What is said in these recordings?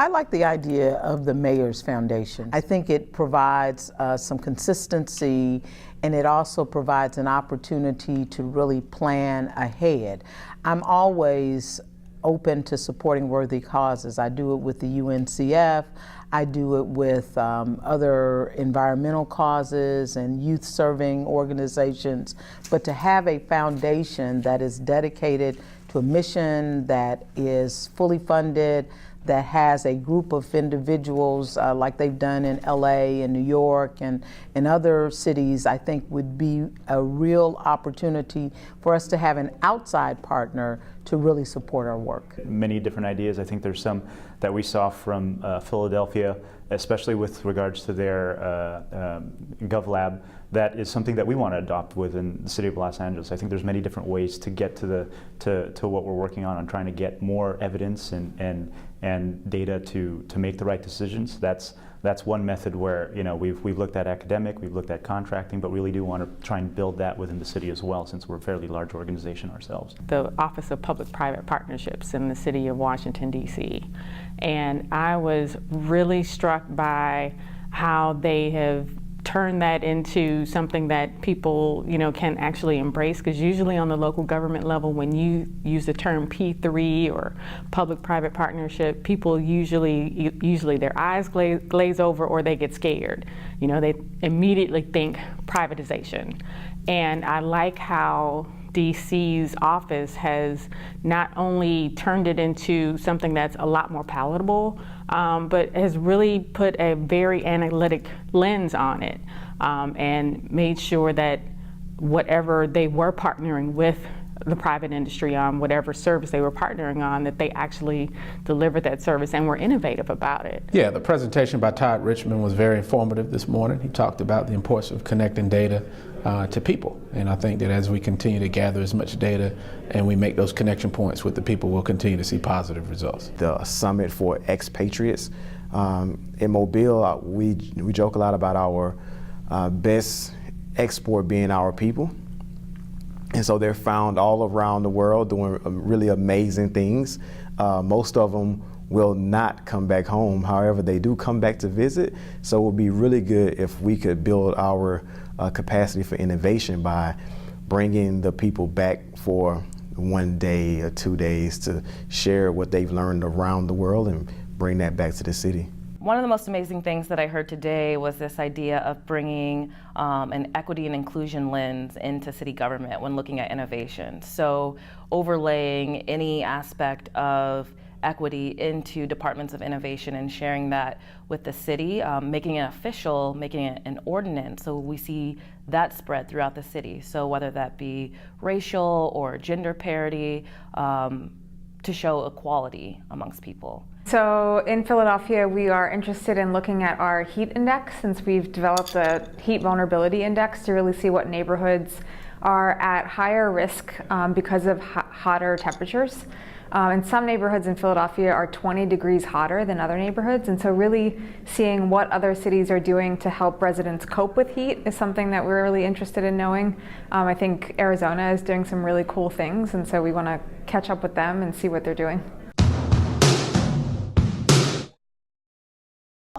I like the idea of the Mayor's Foundation. I think it provides some consistency, and it also provides an opportunity to really plan ahead. I'm always open to supporting worthy causes. I do it with the UNCF, I do it with other environmental causes and youth serving organizations, but to have a foundation that is dedicated to a mission, that is fully funded, that has a group of individuals like they've done in LA and New York and in other cities, I think would be a real opportunity for us to have an outside partner to really support our work. Many different ideas. I think there's some that we saw from Philadelphia, especially with regards to their GovLab. That is something that we want to adopt within the city of Los Angeles. I think there's many different ways to get to what we're working on trying to get more evidence and data to make the right decisions. That's one method where, you know, we've looked at academic, we've looked at contracting, but really do want to try and build that within the city as well, since we're a fairly large organization ourselves. The Office of Public-Private Partnerships in the city of Washington, D.C. And I was really struck by how they have turn that into something that people, you know, can actually embrace, because usually on the local government level, when you use the term P3 or public-private partnership, people usually their eyes glaze over or they get scared. You know, they immediately think privatization. And I like how DC's office has not only turned it into something that's a lot more palatable, but has really put a very analytic lens on it, and made sure that whatever they were partnering with the private industry on, whatever service they were partnering on, that they actually delivered that service and were innovative about it. Yeah, the presentation by Todd Richmond was very informative this morning. He talked about the importance of connecting data to people. And I think that as we continue to gather as much data and we make those connection points with the people, we'll continue to see positive results. The summit for expatriates in Mobile, we joke a lot about our best export being our people. And so they're found all around the world doing really amazing things. Most of them will not come back home. However, they do come back to visit. So it would be really good if we could build our capacity for innovation by bringing the people back for 1 day or 2 days to share what they've learned around the world and bring that back to the city. One of the most amazing things that I heard today was this idea of bringing an equity and inclusion lens into city government when looking at innovation. So overlaying any aspect of equity into departments of innovation and sharing that with the city, making it official, making it an ordinance, so we see that spread throughout the city. So whether that be racial or gender parity, to show equality amongst people. So in Philadelphia, we are interested in looking at our heat index, since we've developed a heat vulnerability index to really see what neighborhoods are at higher risk because of hotter temperatures. And some neighborhoods in Philadelphia are 20 degrees hotter than other neighborhoods, and so really seeing what other cities are doing to help residents cope with heat is something that we're really interested in knowing. I think Arizona is doing some really cool things, and so we want to catch up with them and see what they're doing.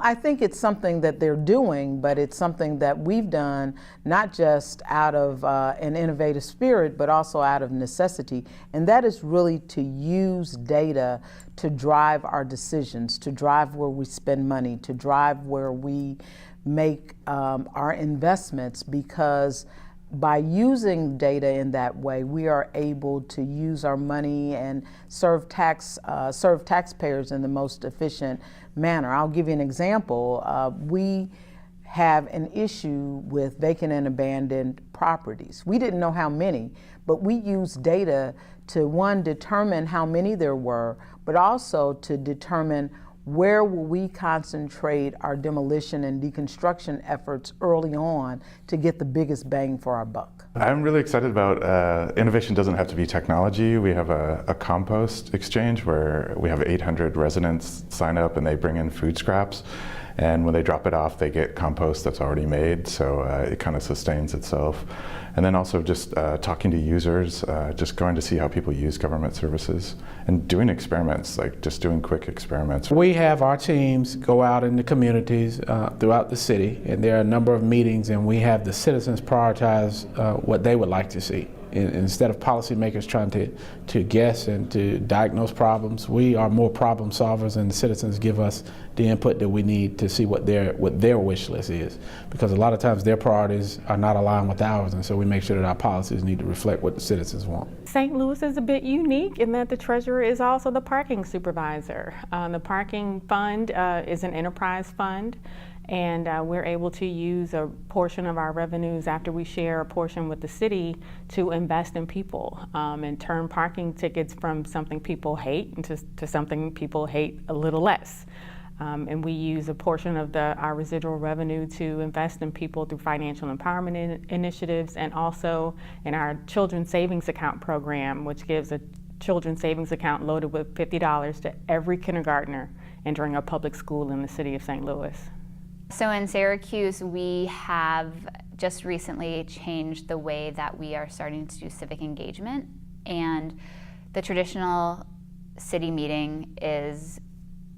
I think it's something that they're doing, but it's something that we've done not just out of an innovative spirit, but also out of necessity. And that is really to use data to drive our decisions, to drive where we spend money, to drive where we make our investments, because by using data in that way, we are able to use our money and serve taxpayers in the most efficient manner. I'll give you an example. We have an issue with vacant and abandoned properties. We didn't know how many, but we used data to, one, determine how many there were, but also to determine where will we concentrate our demolition and deconstruction efforts early on to get the biggest bang for our buck. I'm really excited about innovation. Doesn't have to be technology. We have a compost exchange where we have 800 residents sign up and they bring in food scraps. And when they drop it off, they get compost that's already made, so it kind of sustains itself. And then also just talking to users, just going to see how people use government services and doing experiments, like just doing quick experiments. We have our teams go out in the communities throughout the city, and there are a number of meetings, and we have the citizens prioritize what they would like to see. Instead of policymakers trying to guess and to diagnose problems, we are more problem solvers, and the citizens give us the input that we need to see what their wish list is. Because a lot of times their priorities are not aligned with ours, and so we make sure that our policies need to reflect what the citizens want. St. Louis is a bit unique in that the treasurer is also the parking supervisor. The parking fund is an enterprise fund, and we're able to use a portion of our revenues after we share a portion with the city to invest in people and turn parking tickets from something people hate to something people hate a little less. And we use a portion of our residual revenue to invest in people through financial empowerment initiatives, and also in our children's savings account program, which gives a children's savings account loaded with $50 to every kindergartner entering a public school in the city of St. Louis. So in Syracuse, we have just recently changed the way that we are starting to do civic engagement. And the traditional city meeting is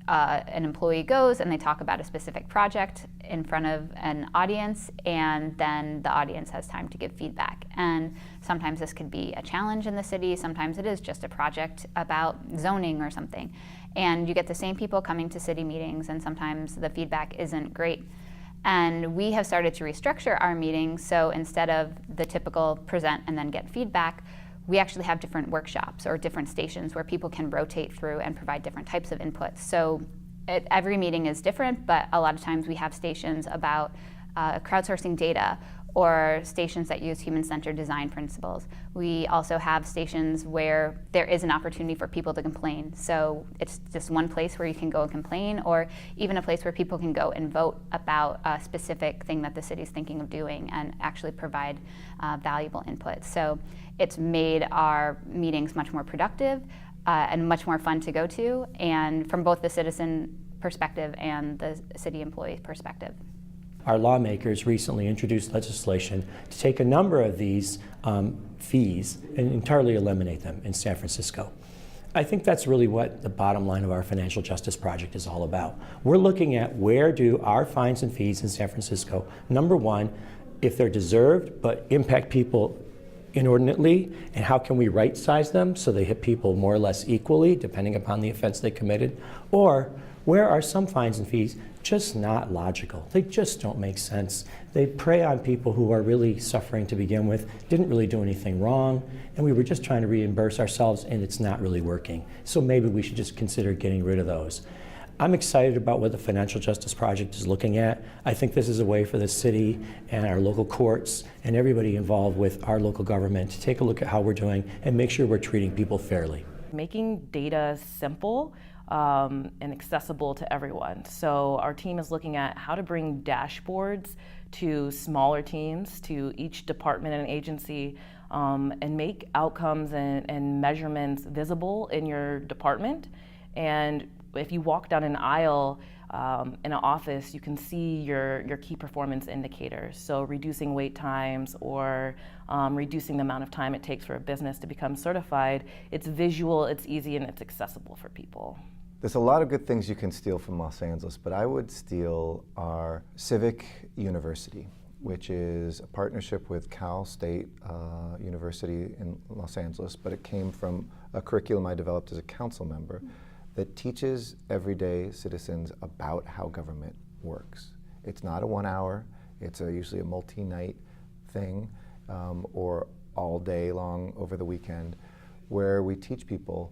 an employee goes and they talk about a specific project in front of an audience, and then the audience has time to give feedback. And sometimes this could be a challenge in the city, sometimes it is just a project about zoning or something. And you get the same people coming to city meetings, and sometimes the feedback isn't great. And we have started to restructure our meetings, so instead of the typical present and then get feedback, we actually have different workshops or different stations where people can rotate through and provide different types of inputs. So every meeting is different, but a lot of times we have stations about crowdsourcing data, or stations that use human-centered design principles. We also have stations where there is an opportunity for people to complain. So it's just one place where you can go and complain, or even a place where people can go and vote about a specific thing that the city's thinking of doing and actually provide valuable input. So it's made our meetings much more productive and much more fun to go to, and from both the citizen perspective and the city employee perspective. Our lawmakers recently introduced legislation to take a number of these fees and entirely eliminate them in San Francisco. I think that's really what the bottom line of our financial justice project is all about. We're looking at where do our fines and fees in San Francisco, number one, if they're deserved but impact people inordinately, and how can we right size them so they hit people more or less equally depending upon the offense they committed, or where are some fines and fees just not logical? They just don't make sense. They prey on people who are really suffering to begin with, didn't really do anything wrong, and we were just trying to reimburse ourselves, and it's not really working. So maybe we should just consider getting rid of those. I'm excited about what the Financial Justice Project is looking at. I think this is a way for the city and our local courts and everybody involved with our local government to take a look at how we're doing and make sure we're treating people fairly. Making data simple and accessible to everyone. So our team is looking at how to bring dashboards to smaller teams, to each department and agency, and make outcomes and measurements visible in your department. And if you walk down an aisle in an office, you can see your key performance indicators. So reducing wait times, or reducing the amount of time it takes for a business to become certified. It's visual, it's easy, and it's accessible for people. There's a lot of good things you can steal from Los Angeles, but I would steal our Civic University, which is a partnership with Cal State University in Los Angeles, but it came from a curriculum I developed as a council member that teaches everyday citizens about how government works. It's not a 1 hour, it's usually a multi-night thing, or all day long over the weekend, where we teach people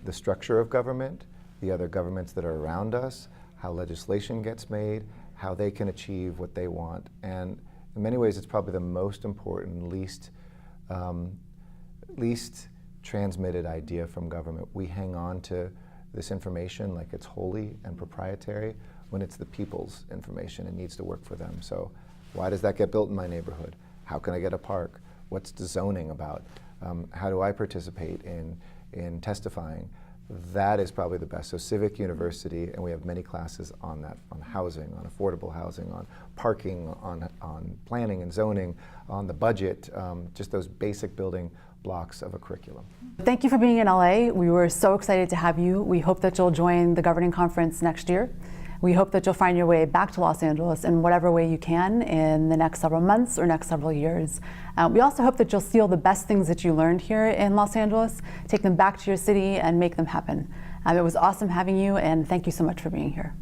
the structure of government, the other governments that are around us, how legislation gets made, how they can achieve what they want. And in many ways, it's probably the most important, least transmitted idea from government. We hang on to this information like it's holy and proprietary, when it's the people's information and needs to work for them. So why does that get built in my neighborhood? How can I get a park? What's the zoning about? How do I participate in testifying? that is probably the best. So Civic University, and we have many classes on that, on housing, on affordable housing, on parking, on planning and zoning, on the budget, just those basic building blocks of a curriculum. Thank you for being in LA. We were so excited to have you. We hope that you'll join the governing conference next year. We hope that you'll find your way back to Los Angeles in whatever way you can in the next several months or next several years. We also hope that you'll steal the best things that you learned here in Los Angeles, take them back to your city and make them happen. It was awesome having you, and thank you so much for being here.